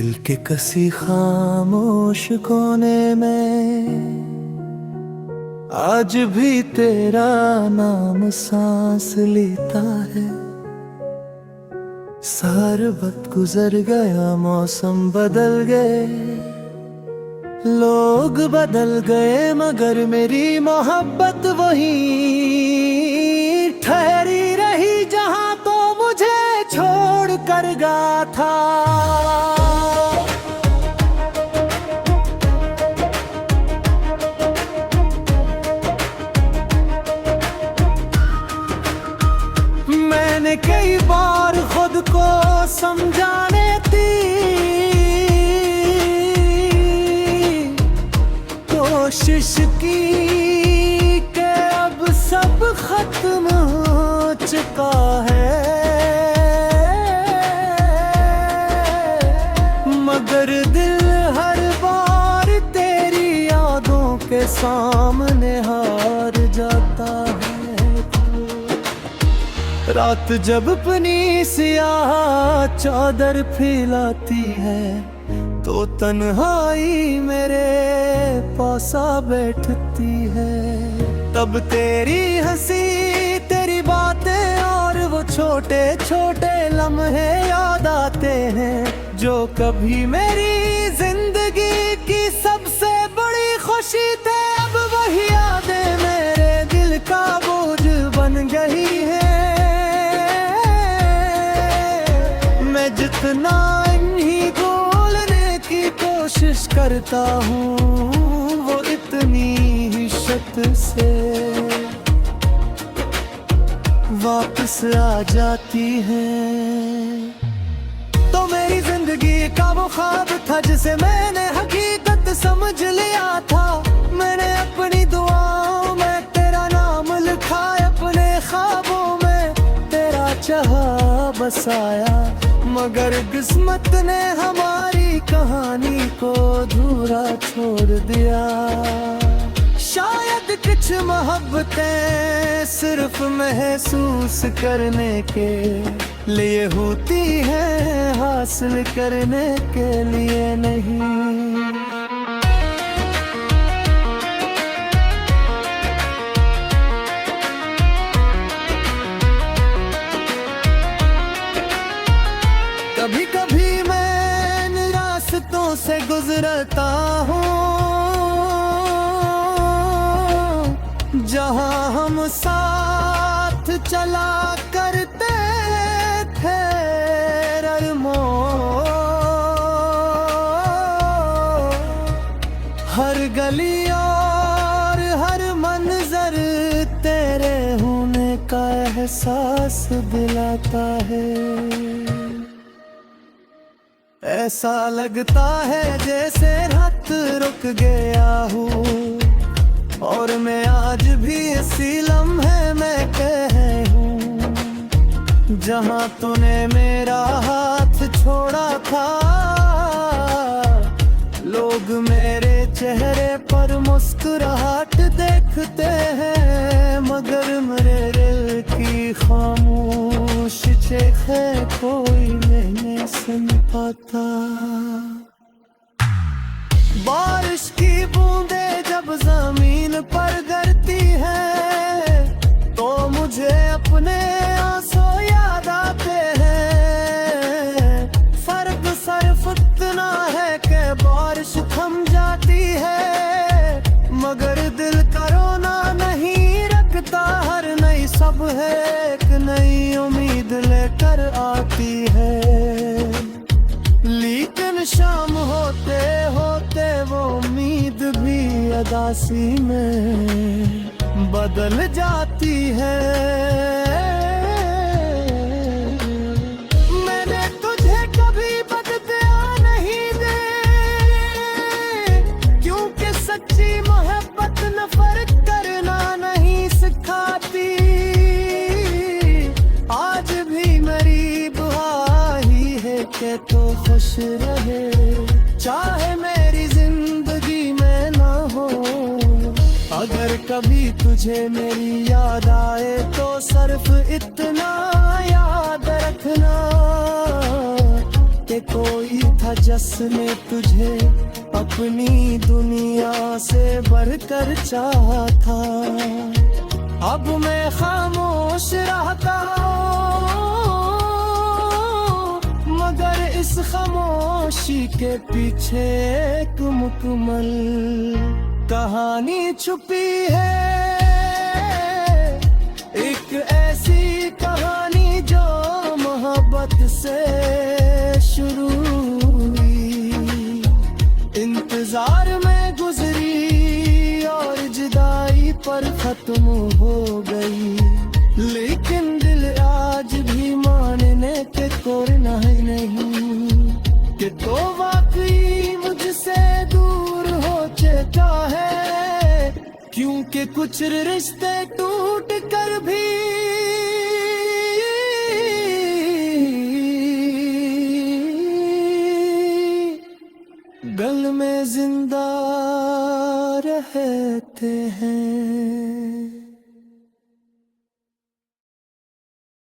दिल के कसी खामोश कोने में आज भी तेरा नाम सांस लेता है। सार वक्त गुजर गया, मौसम बदल गए, लोग बदल गए, मगर मेरी मोहब्बत वही ठहरी रही जहां तो मुझे छोड़ कर गया था। मैंने कई बार खुद को समझाने की कोशिश की कि अब सब खत्म हो चुका है, मगर दिल हर बार तेरी यादों के सामने हार जाता है। रात जब अपनी सियाह चादर फैलाती है तो तन्हाई मेरे पास आ बैठती है। तब तेरी हंसी, तेरी बातें और वो छोटे छोटे लम्हे याद आते हैं जो कभी मेरी जिंदगी की सबसे बड़ी खुशी थे। अब वही यादें मेरे दिल का बोझ बन गई है। मैं जितना इन्हीं भूलने की कोशिश करता हूँ वो इतनी ही शत से वापस आ जाती है। तो मेरी जिंदगी का वो ख्वाब था जिसे मैंने हकीकत समझ लिया था। मैंने अपनी दुआओं में तेरा नाम लिखा, अपने ख्वाबों में तेरा चाहा बसाया, मगर किस्मत ने हमारी कहानी को अधूरा छोड़ दिया। शायद कुछ मोहब्बतें सिर्फ महसूस करने के लिए होती हैं, हासिल करने के लिए नहीं। कभी कभी मैं इन रास्तों से गुजरता हूँ जहाँ हम साथ चला करते थे। हर गली और हर मंजर तेरे होने का एहसास दिलाता है। ऐसा लगता है जैसे रात रुक गया हूँ और मैं आज भी इसी लम्हे में कहीं हूँ जहाँ तूने मेरा हाथ छोड़ा था। लोग मेरे चेहरे पर मुस्कुराहट देखते हैं, मगर मेरे दिल की खामोश चीखें कोई नहीं सुन पाता। बारिश की बूंदें जब जमीन पर गिरती है तो मुझे अपने आंसू याद आते हैं। फर्क सिर्फ इतना है कि बारिश थम जाती है, मगर दिल का रोना नहीं रखता। हर नई सब है एक नई उम्मीद लेकर आती है, लेकिन शाम होते होते वो उम्मीद भी अदासी में बदल जाती है। मैंने तुझे कभी बदला नहीं दे, क्योंकि सच्ची मोहब्बत नफरत करना नहीं सिखाती। आज भी मेरी दुआ ही है कि तो खुश रहे, चाहे मेरी जिंदगी में ना हो। अगर कभी तुझे मेरी याद आए तो सिर्फ इतना याद रखना कि कोई था जिसने तुझे अपनी दुनिया से बढ़कर चाहा था। अब मैं खामोश रहता हूँ, मगर इस खामोशी के पीछे एक मुकम्मल कहानी छुपी है। एक ऐसी कहानी जो मोहब्बत से शुरू हुई, इंतजार में गुजरी और जुदाई पर खत्म हो गई। लेकिन दिल आज भी मानने के कोरना है नहीं कि तो वाकई मुझसे दूर हो चुका है। क्योंकि कुछ रिश्ते टूट कर भी गल में जिंदा रहते हैं।